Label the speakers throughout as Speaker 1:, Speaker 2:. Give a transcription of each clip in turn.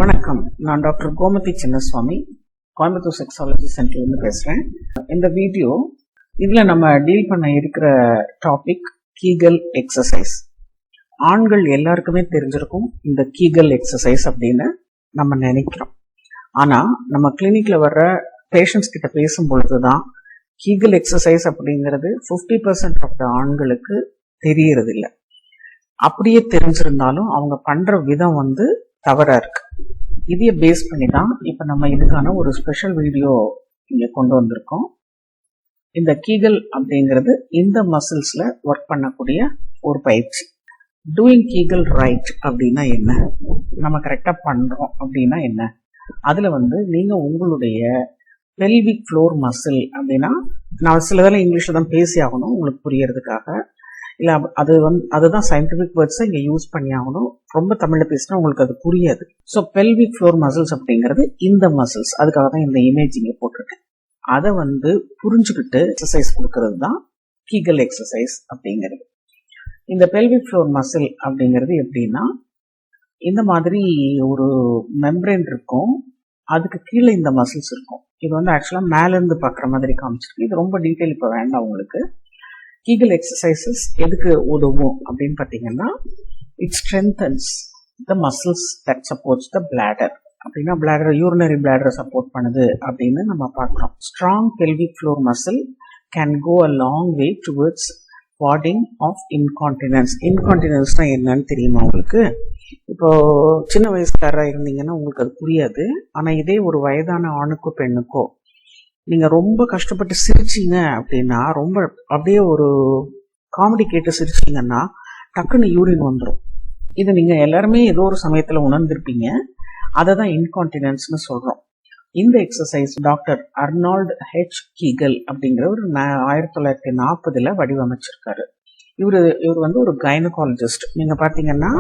Speaker 1: வணக்கம், நான் doctor Gomathi Chinnaswamy, Coimbatore sexology சென்டர்லேருந்து பேசுகிறேன். இந்த வீடியோ இதில் நம்ம டீல் பண்ண இருக்கிற டாபிக் கீகல் எக்ஸசைஸ். ஆண்கள் எல்லாருக்குமே தெரிஞ்சிருக்கும் இந்த கீகல் எக்ஸசைஸ் அப்படின்னு நம்ம நினைக்கிறோம். ஆனால் நம்ம கிளினிக்கில் வர்ற பேஷண்ட்ஸ் கிட்ட பேசும் பொழுது தான் கீகல் எக்ஸசைஸ் அப்படிங்கிறது 50% ஆஃப் த ஆண்களுக்கு தெரியறதில்லை. அப்படியே தெரிஞ்சிருந்தாலும் அவங்க பண்ணுற விதம் தவறா இருக்கு. இதைய பேஸ் பண்ணி தான் இப்போ நம்ம இதுக்கான ஒரு ஸ்பெஷல் வீடியோ இங்கே கொண்டு வந்திருக்கோம். இந்த கீகல் அப்படிங்கிறது இந்த மசில்ஸ்ல ஒர்க் பண்ணக்கூடிய ஒரு பயிற்சி. டூயிங் கீகல் ரைட் அப்படின்னா என்ன, நம்ம கரெக்டாக பண்ணுறோம் அப்படின்னா என்ன, அதில் நீங்க உங்களுடைய பெல்விக் ஃப்ளோர் மசில் அப்படின்னா, நான் சிலதெல்லாம் இங்கிலீஷில் தான் பேசி ஆகணும் உங்களுக்கு புரியறதுக்காக, இல்லை அதுதான் சயின்டிஃபிக் வேர்ட்ஸை இங்கே யூஸ் பண்ணி ஆகணும். ரொம்ப தமிழில் பேசினா உங்களுக்கு அது புரியாது. ஸோ பெல்விக் ஃப்ளோர் மசில்ஸ் அப்படிங்கிறது இந்த மசில்ஸ், அதுக்காக தான் இந்த இமேஜ் இங்கே போட்டிருக்கேன். அதை புரிஞ்சுக்கிட்டு எக்ஸசைஸ் கொடுக்கறது தான் கீகல் எக்ஸசைஸ் அப்படிங்கிறது. இந்த பெல்விக் ஃப்ளோர் மசில் அப்படிங்கிறது எப்படின்னா, இந்த மாதிரி ஒரு மெம்பரேன் இருக்கும், அதுக்கு கீழே இந்த மசில்ஸ் இருக்கும். இது ஆக்சுவலாக மேலேருந்து பார்க்குற மாதிரி காமிச்சிருக்கு. இது ரொம்ப டீட்டெயில் இப்போ வேண்டாம் உங்களுக்கு. கீகல் எக்ஸசைசஸ் எதுக்கு உதவும் அப்படின்னு பார்த்தீங்கன்னா, it strengthens the muscles that supports the bladder. அப்படின்னா பிளாடர், யூரினரி பிளாடரை சப்போர்ட் பண்ணுது அப்படின்னு நம்ம பார்க்குறோம். Strong pelvic floor muscle can go a long way towards warding off incontinence. இன்கான்டினன்ஸ்னா என்னன்னு தெரியுமா உங்களுக்கு? இப்போ சின்ன வயசுக்காரராக இருந்தீங்கன்னா உங்களுக்கு அது புரியாது. ஆனால் இதே ஒரு வயதான ஆணுக்கோ பெண்ணுக்கோ நீங்க ரொம்ப கஷ்டப்பட்டு சிரிச்சீங்க அப்படின்னா, ரொம்ப அப்படியே ஒரு காமெடி கேட்டு சிரிச்சீங்கன்னா டக்குன்னு யூரின் வந்துடும். இது நீங்க எல்லாருமே ஏதோ ஒரு சமயத்துல உணர்ந்திருப்பீங்க. அதை தான் இன்கான்டினன்ஸ்னு சொல்றோம். இந்த exercise doctor Arnold H Kegel அப்படிங்கிறவர் 1940 வடிவமைச்சிருக்காரு. இவர் ஒரு கைனகாலஜிஸ்ட். நீங்க பாத்தீங்கன்னா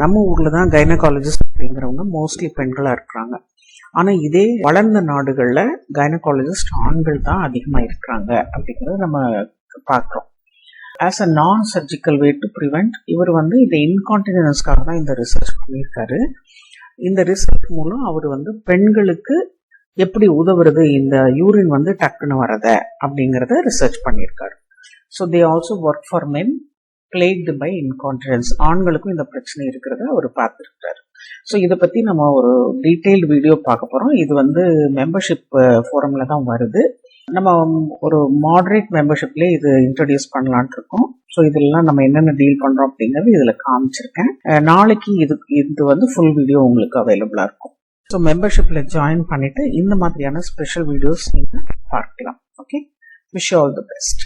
Speaker 1: நம்ம ஊர்ல தான் கைனகாலஜிஸ்ட் அப்படிங்கிறவங்க மோஸ்ட்லி பெண்களா இருக்கிறாங்க. ஆனா இதே வளர்ந்த நாடுகள்ல கைனகாலஜிஸ்ட் ஆண்கள் தான் அதிகமா இருக்கிறாங்க அப்படிங்கறத நம்ம பார்க்கிறோம். ஆஸ் அ நான் சர்ஜிக்கல் வே டு ப்ரிவென்ட், இவர் இந்த இன்கான்டினன்ஸ்க்காக தான் இந்த ரிசர்ச் பண்ணியிருக்காரு. இந்த ரிசர்ச் மூலம் அவர் பெண்களுக்கு எப்படி உதவுறது, இந்த யூரின் டக்குன்னு வரத அப்படிங்கறத ரிசர்ச் பண்ணியிருக்காரு. So they also work for men plagued by incontinence. ஆண்களுக்கும் இந்த பிரச்சனை இருக்கிறத அவர் பார்த்துருக்காரு. ஸோ இதை பற்றி நம்ம ஒரு டீட்டெயில்டு வீடியோ பார்க்க போகிறோம். இது மெம்பர்ஷிப் ஃபோரம்ல தான் வருது. நம்ம ஒரு மாடரேட் மெம்பர்ஷிப்லேயே இது இன்ட்ரடியூஸ் பண்ணலான் இருக்கோம். ஸோ இதெல்லாம் நம்ம என்னென்ன டீல் பண்ணுறோம் அப்படிங்கிறது இதில் காமிச்சிருக்கேன். நாளைக்கு இது ஃபுல் வீடியோ உங்களுக்கு அவைலபிளாக இருக்கும். ஸோ மெம்பர்ஷிப்பில் ஜாயின் பண்ணிட்டு இந்த மாதிரியான ஸ்பெஷல் வீடியோஸ் நீங்கள் பார்க்கலாம். Okay, wish you all the best.